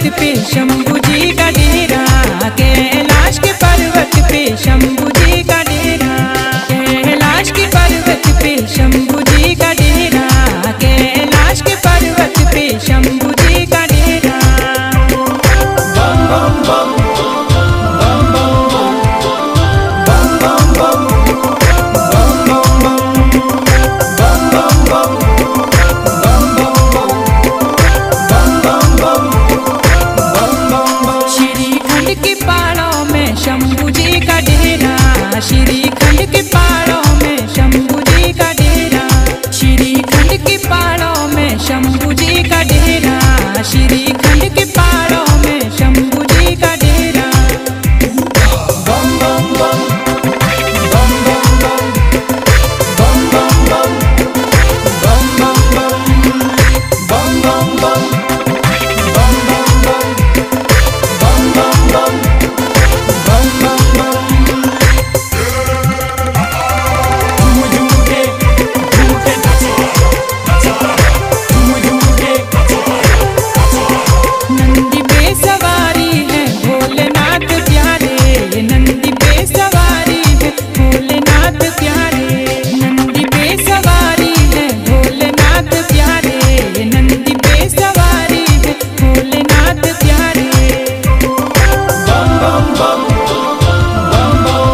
पर्वत पे शंभू जी का डेरा, कैलाश के पर्वत पे शंभू जी का डेरा, कैलाश के पर्वत पे शंभू जी का डेरा, कैलाश के पर्वत पे शंभू जी का डेरा। बम बम बम शंभू जी का डेरा, श्रीखंड के पहाड़ों में शंभू जी का डेरा, श्रीखंड के पहाड़ों में शंभू जी का डेरा, श्री